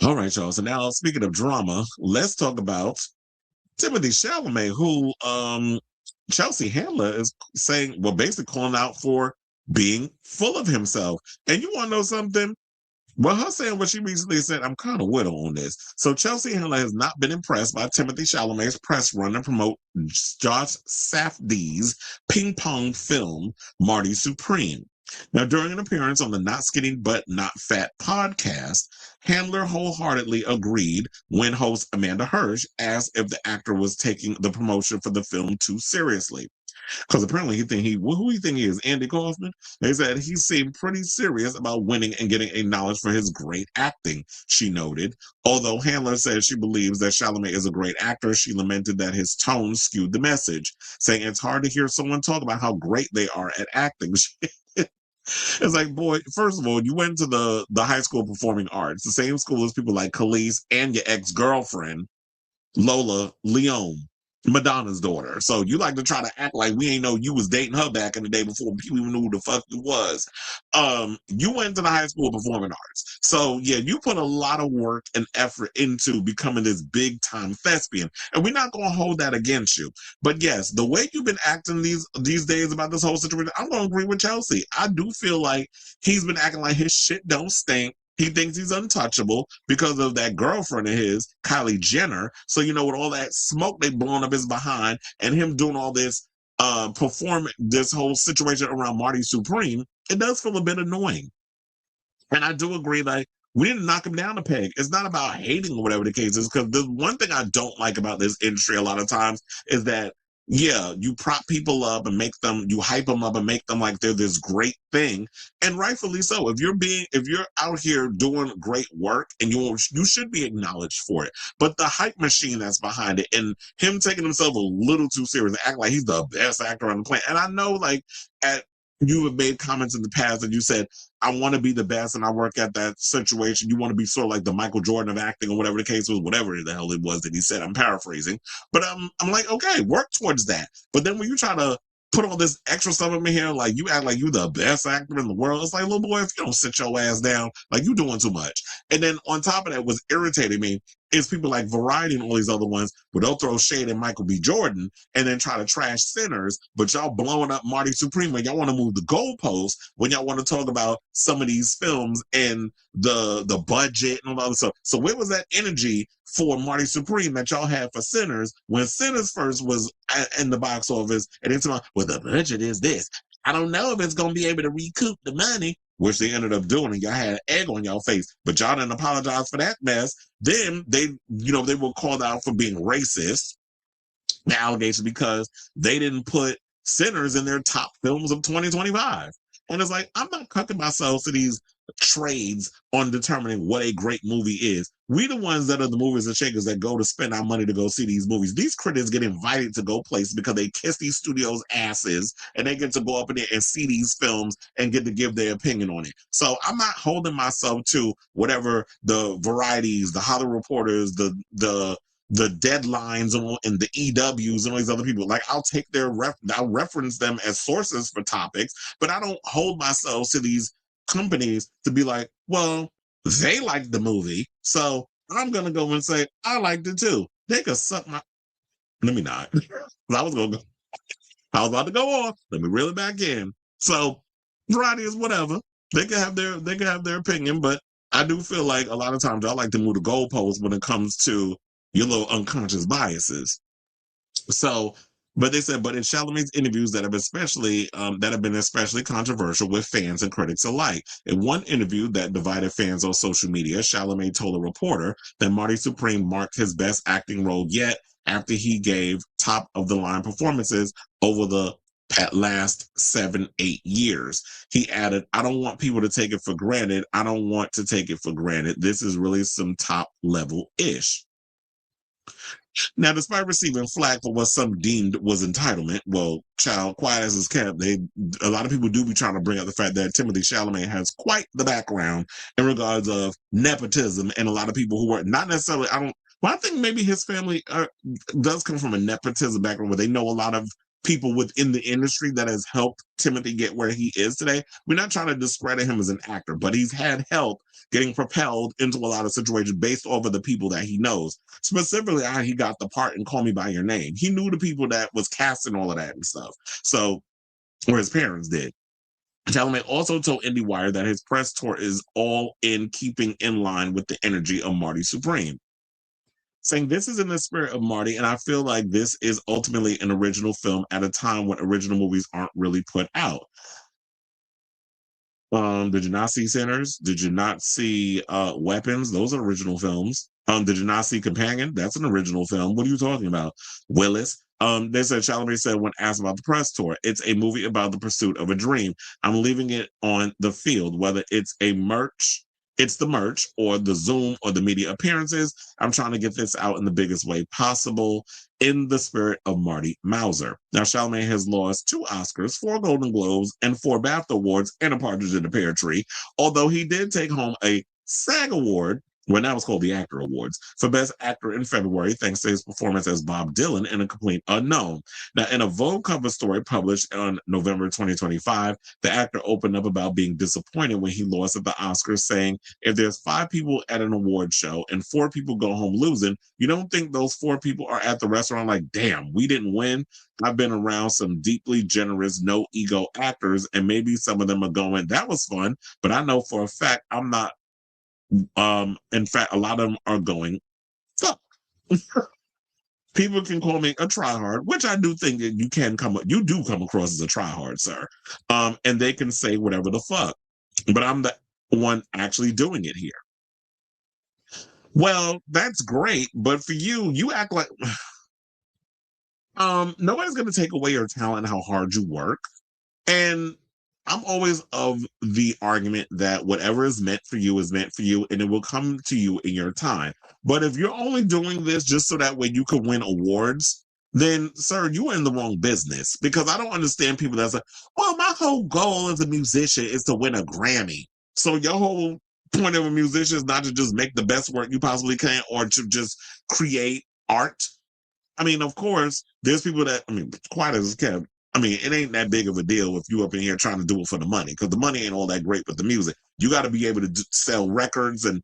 All right, y'all. So now, speaking of drama, let's talk about Timothée Chalamet, who Chelsea Handler is saying, well, basically calling out for being full of himself. And you want to know something? Well, her saying what she recently said, I'm kind of with her on this. So Chelsea Handler has not been impressed by Timothée Chalamet's press run to promote Josh Safdie's ping pong film, Marty Supreme. Now, during an appearance on the Not Skinny But Not Fat podcast, Handler wholeheartedly agreed when host Amanda Hirsch asked if the actor was taking the promotion for the film too seriously. Because apparently who he think he is, Andy Kaufman? They said he seemed pretty serious about winning and getting acknowledged for his great acting, she noted. Although Handler says she believes that Chalamet is a great actor, she lamented that his tone skewed the message, saying it's hard to hear someone talk about how great they are at acting. It's like, boy, first of all, you went to the high school of performing arts, the same school as people like Khalees and your ex-girlfriend, Lola Leone, Madonna's daughter. So you like to try to act like we ain't know you was dating her back in the day before people even knew who the fuck you was. You went to the high school of performing arts. So yeah, you put a lot of work and effort into becoming this big time thespian. And we're not gonna hold that against you. But yes, the way you've been acting these days about this whole situation, I'm gonna agree with Chelsea. I do feel like he's been acting like his shit don't stink. He thinks he's untouchable because of that girlfriend of his, Kylie Jenner. So, with all that smoke they blowing up his behind and him doing all this, this whole situation around Marty Supreme, it does feel a bit annoying. And I do agree, like, we didn't knock him down a peg. It's not about hating or whatever the case is, because the one thing I don't like about this industry a lot of times is that, yeah, you prop people up and you hype them up and make them like they're this great thing. And rightfully so. If you're out here doing great work and you should be acknowledged for it. But the hype machine that's behind it and him taking himself a little too serious and act like he's the best actor on the planet. And I know, like, you have made comments in the past that you said, I want to be the best and I work at that situation. You want to be sort of like the Michael Jordan of acting or whatever the case was, whatever the hell it was that he said. I'm paraphrasing. But I'm like, okay, work towards that. But then when you try to put all this extra stuff in here, like you act like you the best actor in the world, it's like, little boy, if you don't sit your ass down, like you doing too much. And then on top of that, what's irritating me is people like Variety and all these other ones, but they'll throw shade at Michael B. Jordan and then try to trash Sinners, but y'all blowing up Marty Supreme and y'all want to move the goalposts when y'all want to talk about some of these films and the budget and all that other stuff. So where was that energy for Marty Supreme that y'all had for Sinners when Sinners first was in the box office and it's about, well, the budget is this. I don't know if it's going to be able to recoup the money, which they ended up doing, and y'all had egg on y'all face, but y'all didn't apologize for that mess. Then they were called out for being racist, the allegation, because they didn't put Sinners in their top films of 2025. And it's like, I'm not cutting myself to these trades on determining what a great movie is. We the ones that are the movers and shakers that go to spend our money to go see these movies. These critics get invited to go places because they kiss these studios' asses and they get to go up in there and see these films and get to give their opinion on it. So I'm not holding myself to whatever the Varieties, the Hollywood Reporters, the deadlines and the EWs and all these other people. Like, I'll take I'll reference them as sources for topics, but I don't hold myself to these companies to be like, well, they liked the movie, so I'm gonna go and say I liked it too. They could suck my. Let me not. I was about to go off. Let me reel it back in. So variety is whatever. They can have their opinion, but I do feel like a lot of times I like to move the goalposts when it comes to your little unconscious biases. So, but they said, but in Chalamet's interviews that have been especially controversial with fans and critics alike. In one interview that divided fans on social media, Chalamet told a reporter that Marty Supreme marked his best acting role yet after he gave top of the line performances over the last 7-8 years. He added, I don't want people to take it for granted. I don't want to take it for granted. This is really some top level ish. Now, despite receiving flack for what some deemed was entitlement, well, child, quiet as is kept, a lot of people do be trying to bring up the fact that Timothée Chalamet has quite the background in regards of nepotism, and a lot of people who are not necessarily, I think maybe his family does come from a nepotism background where they know a lot of people within the industry that has helped Timothée get where he is today. We're not trying to discredit him as an actor, but he's had help getting propelled into a lot of situations based off of the people that he knows. Specifically, how he got the part in Call Me by Your Name. He knew the people that was casting all of that and stuff. So, or his parents did. Chalamet also told IndieWire that his press tour is all in keeping in line with the energy of Marty Supreme, saying this is in the spirit of Marty, and I feel like this is ultimately an original film at a time when original movies aren't really put out. Did you not see Sinners? Did you not see Weapons? Those are original films. Did you not see Companion? That's an original film. What are you talking about? Willis. They said Chalamet said when asked about the press tour, it's a movie about the pursuit of a dream. I'm leaving it on the field, whether it's the merch or the Zoom or the media appearances. I'm trying to get this out in the biggest way possible in the spirit of Marty Mauser. Now, Chalamet has lost 2 Oscars, 4 Golden Globes, and 4 BAFTA Awards, and a Partridge in the Pear Tree, although he did take home a SAG Award, when that was called the Actor Awards, for Best Actor in February, thanks to his performance as Bob Dylan in A Complete Unknown. Now, in a Vogue cover story published on November 2025, the actor opened up about being disappointed when he lost at the Oscars, saying, if there's 5 people at an award show and 4 people go home losing, you don't think those 4 people are at the restaurant like, damn, we didn't win? I've been around some deeply generous, no ego actors, and maybe some of them are going, that was fun, but I know for a fact I'm not. In fact, a lot of them are going, fuck. People can call me a tryhard, which I do think that you do come across as a tryhard, sir. And they can say whatever the fuck. But I'm the one actually doing it here. Well, that's great, but for you, you act like nobody's gonna take away your talent and how hard you work. And I'm always of the argument that whatever is meant for you is meant for you and it will come to you in your time. But if you're only doing this just so that way you can win awards, then, sir, you are in the wrong business, because I don't understand people that's like, well, my whole goal as a musician is to win a Grammy. So your whole point of a musician is not to just make the best work you possibly can or to just create art. I mean, of course, there's people that, I mean, quiet as it's kept, I mean, it ain't that big of a deal if you up in here trying to do it for the money, because the money ain't all that great with the music. You got to be able to sell records and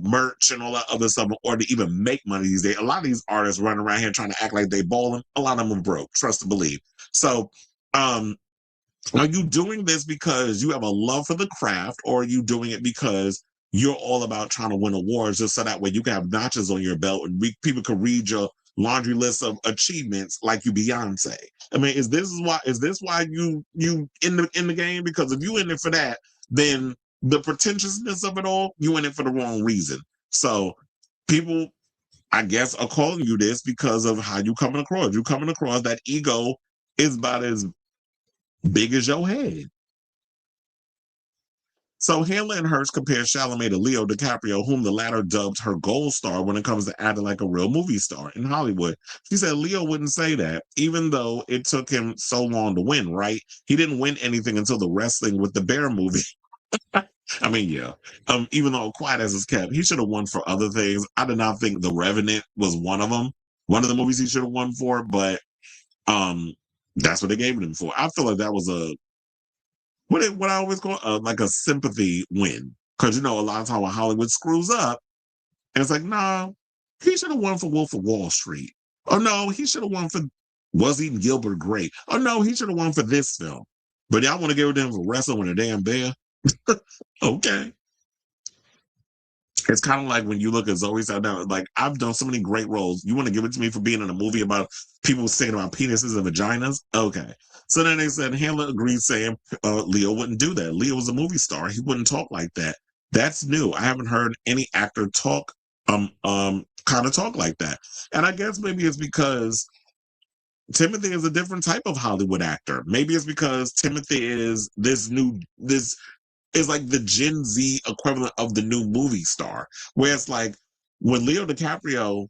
merch and all that other stuff, or to even make money these days. A lot of these artists running around here trying to act like they balling. A lot of them are broke. Trust to believe. So, are you doing this because you have a love for the craft, or are you doing it because you're all about trying to win awards just so that way you can have notches on your belt and people can read your laundry list of achievements like you Beyonce? I mean, is this why you in the game? Because if you in it for that, then the pretentiousness of it all, you in it for the wrong reason. So people, I guess, are calling you this because of how you coming across. You coming across that ego is about as big as your head. So Handler and Hirsch compared Chalamet to Leo DiCaprio, whom the latter dubbed her gold star when it comes to acting like a real movie star in Hollywood. She said Leo wouldn't say that, even though it took him so long to win, right? He didn't win anything until the Wrestling with the Bear movie. I mean, yeah. Even though Quiet as It's Kept, he should have won for other things. I did not think The Revenant was one of them. One of the movies he should have won for, but that's what they gave it him for. I feel like that was what I always call like a sympathy win, because a lot of time when Hollywood screws up, and it's like, no, he should have won for Wolf of Wall Street. Oh no, he should have won for Was Eating Gilbert Grape. Oh no, he should have won for this film. But y'all want to give it to him for Wrestling with a Damn Bear? Okay. It's kind of like when you look at Zoe Saldana, like, I've done so many great roles. You want to give it to me for being in a movie about people saying about penises and vaginas? Okay. So then they said Handler agreed, saying Leo wouldn't do that. Leo was a movie star. He wouldn't talk like that. That's new. I haven't heard any actor talk kind of talk like that. And I guess maybe it's because Timothée is a different type of Hollywood actor. Maybe it's because Timothée is this is like the Gen Z equivalent of the new movie star. Where it's like when Leo DiCaprio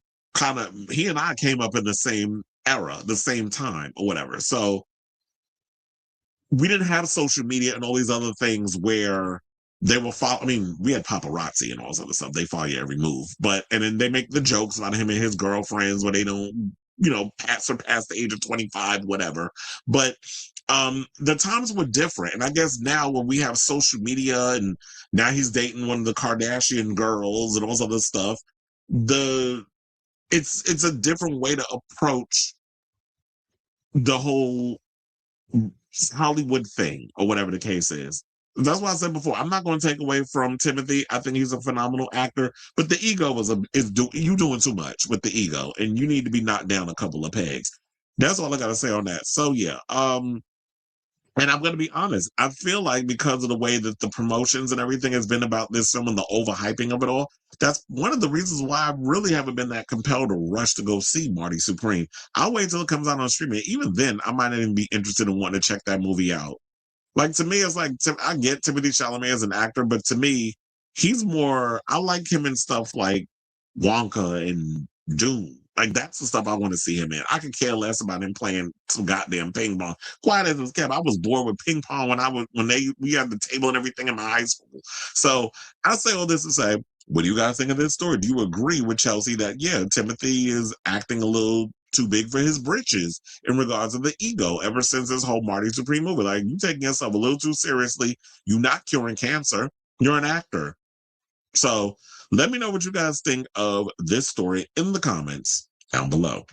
he and I came up in the same era, the same time or whatever. So we didn't have social media and all these other things where they will follow. I mean, we had paparazzi and all this other stuff. They follow you every move. And then they make the jokes about him and his girlfriends where they don't surpassed the age of 25, whatever. But the times were different. And I guess now when we have social media and now he's dating one of the Kardashian girls and all this other stuff, it's a different way to approach the whole Hollywood thing or whatever the case is. That's why I said before, I'm not going to take away from Timothée. I think he's a phenomenal actor, but the ego you doing too much with the ego, and you need to be knocked down a couple of pegs. That's all I got to say on that. So yeah, and I'm going to be honest. I feel like because of the way that the promotions and everything has been about this film and the overhyping of it all, that's one of the reasons why I really haven't been that compelled to rush to go see Marty Supreme. I'll wait till it comes out on streaming. Even then, I might not even be interested in wanting to check that movie out. Like, to me, it's like, I get Timothée Chalamet as an actor, but to me, he's more, I like him in stuff like Wonka and Dune. Like, that's the stuff I want to see him in. I could care less about him playing some goddamn ping pong. Quiet as it's kept, I was bored with ping pong we had the table and everything in my high school. So I say all this to say, what do you guys think of this story? Do you agree with Chelsea that, yeah, Timothée is acting a little too big for his britches in regards to the ego ever since this whole Marty Supreme movie? Like, you taking yourself a little too seriously. You're not curing cancer. You're an actor. So let me know what you guys think of this story in the comments down below.